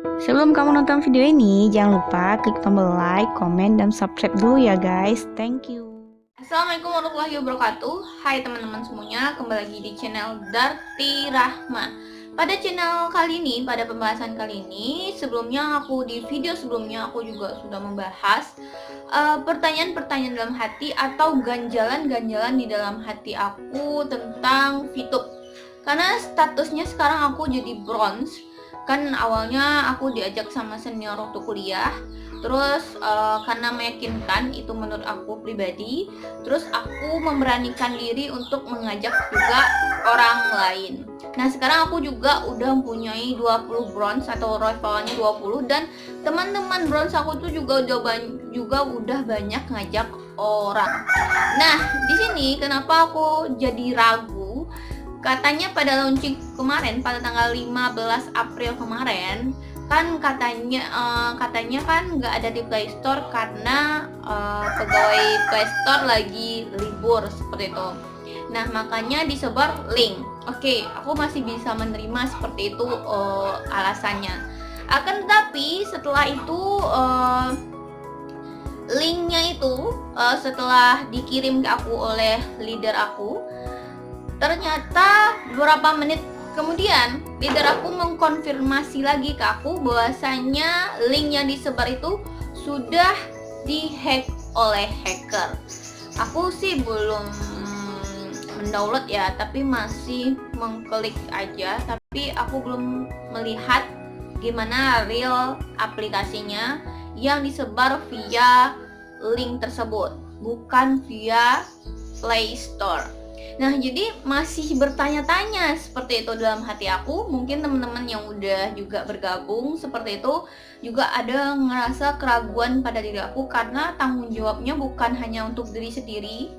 Sebelum kamu nonton video ini, jangan lupa klik tombol like, komen, dan subscribe dulu ya guys. Thank you. Assalamualaikum warahmatullahi wabarakatuh. Hai teman-teman semuanya, kembali lagi di channel Darti Rahma. Pada channel kali ini, pada pembahasan kali ini, di video sebelumnya aku juga sudah membahas pertanyaan-pertanyaan dalam hati atau ganjalan-ganjalan di dalam hati aku tentang VTube. Karena statusnya sekarang aku jadi bronze. Kan awalnya aku diajak sama senior waktu kuliah, terus karena meyakinkan, itu menurut aku pribadi, terus aku memberanikan diri untuk mengajak juga orang lain. Nah sekarang aku juga udah mempunyai 20 bronze atau rivalnya 20, dan teman-teman bronze aku tuh juga udah banyak ngajak orang. Nah di sini kenapa aku jadi ragu? Katanya pada launching kemarin, pada tanggal 15 April kemarin, kan katanya kan nggak ada di Play Store karena pegawai Play Store lagi libur seperti itu. Nah makanya disebar link. Oke, aku masih bisa menerima seperti itu alasannya. Akan tetapi setelah itu linknya itu setelah dikirim ke aku oleh leader aku, ternyata beberapa menit kemudian leader aku mengkonfirmasi lagi ke aku bahwasanya link yang disebar itu sudah dihack oleh hacker. Aku sih belum mendownload ya, tapi masih mengklik aja, tapi aku belum melihat gimana real aplikasinya yang disebar via link tersebut, bukan via Play Store. Nah jadi masih bertanya-tanya seperti itu dalam hati aku. Mungkin teman-teman yang udah juga bergabung seperti itu juga ada ngerasa keraguan pada diri aku, karena tanggung jawabnya bukan hanya untuk diri sendiri,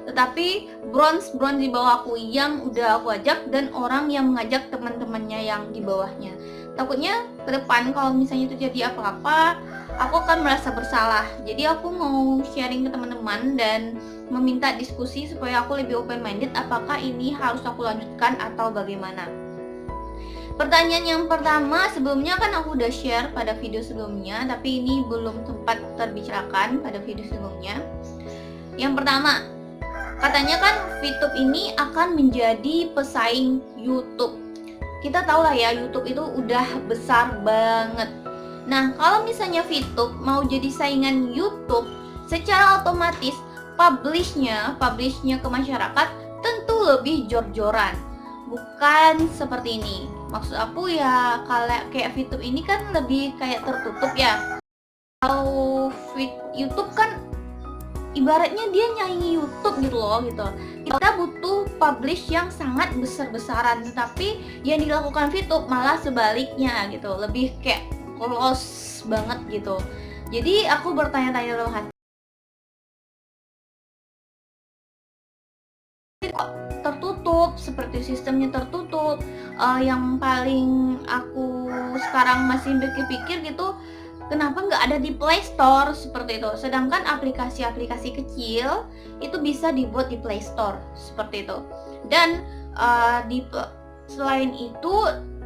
tetapi bronze di bawah aku yang udah aku ajak dan orang yang mengajak teman-temannya yang di bawahnya. Takutnya ke depan kalau misalnya itu jadi apa-apa, aku akan merasa bersalah. Jadi aku mau sharing ke teman-teman dan meminta diskusi supaya aku lebih open minded, apakah ini harus aku lanjutkan atau bagaimana. Pertanyaan yang pertama, sebelumnya kan aku udah share pada video sebelumnya, tapi ini belum sempat terbicarakan pada video sebelumnya. Yang pertama, katanya kan VTube ini akan menjadi pesaing YouTube. Kita tahu lah ya, YouTube itu udah besar banget. Nah kalau misalnya VTube mau jadi saingan YouTube, secara otomatis publishnya ke masyarakat tentu lebih jor-joran, bukan seperti ini. Maksud aku ya, kalau kayak VTube ini kan lebih kayak tertutup ya. Kalau YouTube kan ibaratnya dia nyanyi YouTube gitu loh gitu. Kita butuh publish yang sangat besar-besaran, tetapi yang dilakukan VTube malah sebaliknya gitu, lebih kayak close banget gitu. Jadi aku bertanya-tanya dalam hati, tertutup, seperti sistemnya tertutup. Yang paling aku sekarang masih pikir-pikir gitu, kenapa nggak ada di Play Store seperti itu, sedangkan aplikasi-aplikasi kecil itu bisa dibuat di Play Store seperti itu. Dan selain itu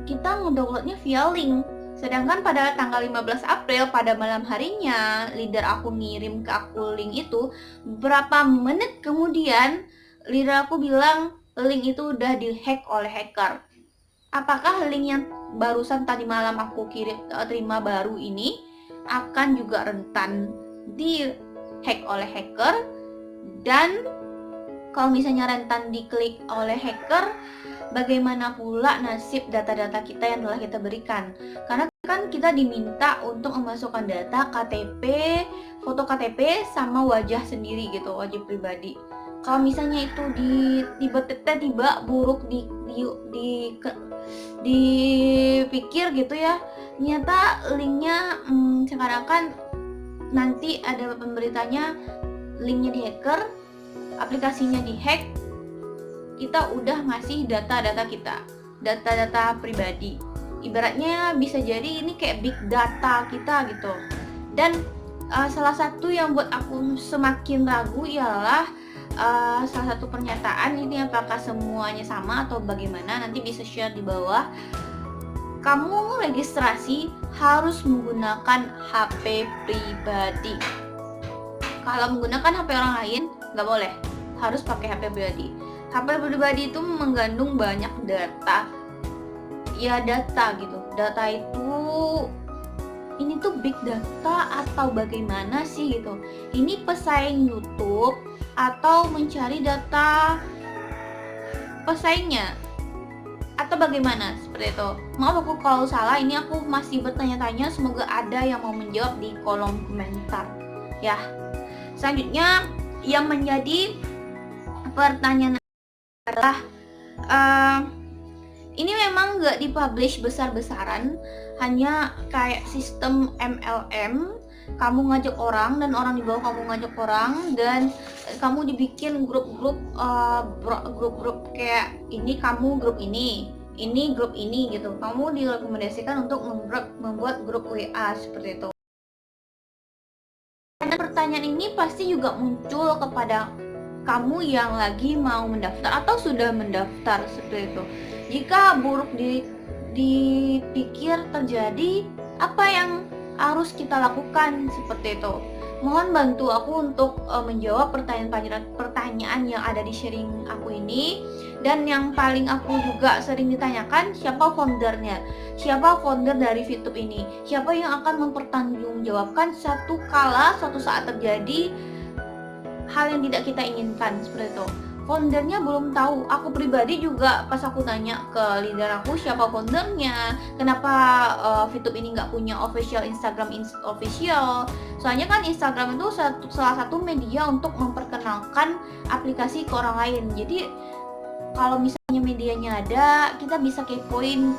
kita ngedownloadnya via link. Sedangkan pada tanggal 15 April pada malam harinya leader aku ngirim ke aku link itu, beberapa menit kemudian leader aku bilang link itu udah dihack oleh hacker. Apakah link yang barusan tadi malam aku terima baru ini akan juga rentan di hack oleh hacker? Dan kalau misalnya rentan diklik oleh hacker, bagaimana pula nasib data-data kita yang telah kita berikan? Karena kan kita diminta untuk memasukkan data KTP, foto KTP sama wajah sendiri gitu, wajah pribadi. Kalau misalnya itu tiba-tiba buruk dipikir gitu ya, ternyata linknya sekarang kan nanti ada pemberitanya linknya di hacker, aplikasinya dihack, kita udah ngasih data-data kita, data-data pribadi. Ibaratnya bisa jadi ini kayak big data kita gitu. Dan salah satu yang buat aku semakin ragu ialah salah satu pernyataan ini, apakah semuanya sama atau bagaimana, nanti bisa share di bawah. kamu registrasi harus menggunakan HP pribadi. Kalau menggunakan HP orang lain nggak boleh, harus pakai HP pribadi. HP pribadi itu mengandung banyak data. Ya data gitu. Data itu ini tuh big data atau bagaimana sih gitu. Ini pesaing YouTube atau mencari data pesaingnya atau bagaimana seperti itu. Maaf aku kalau salah, ini aku masih bertanya-tanya, semoga ada yang mau menjawab di kolom komentar ya. Selanjutnya yang menjadi pertanyaan adalah ini memang nggak dipublish besar-besaran, hanya kayak sistem MLM. Kamu ngajak orang dan orang di bawah kamu ngajak orang, dan kamu dibikin grup-grup grup-grup kayak ini, kamu grup ini grup ini gitu. Kamu direkomendasikan untuk membuat grup WA seperti itu. Dan pertanyaan ini pasti juga muncul kepada kamu yang lagi mau mendaftar atau sudah mendaftar seperti itu. Jika buruk dipikir terjadi, apa yang harus kita lakukan seperti itu? Mohon bantu aku untuk menjawab pertanyaan yang ada di sharing aku ini. Dan yang paling aku juga sering ditanyakan, siapa foundernya? Siapa founder dari VTube ini? Siapa yang akan mempertanggungjawabkan suatu saat terjadi hal yang tidak kita inginkan seperti itu? Foundernya belum tahu. Aku pribadi juga pas aku tanya ke leader aku siapa foundernya, kenapa VTube ini nggak punya official Instagram official. Soalnya kan Instagram itu salah satu media untuk memperkenalkan aplikasi ke orang lain. Jadi kalau misalnya medianya ada, kita bisa kepoin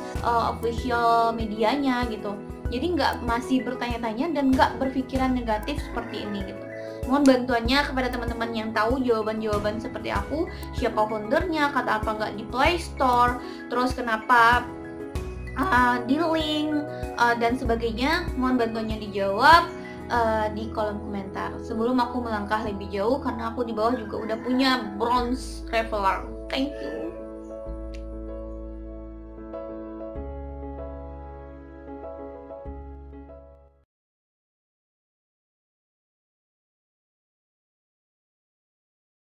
official medianya gitu. Jadi nggak masih bertanya-tanya dan nggak berpikiran negatif seperti ini gitu. Mohon bantuannya kepada teman-teman yang tahu jawaban-jawaban seperti aku, siapa foundernya, kata apa nggak di Play Store, terus kenapa di link dan sebagainya. Mohon bantuannya dijawab di kolom komentar. Sebelum aku melangkah lebih jauh, karena aku di bawah juga udah punya bronze traveler. Thank you.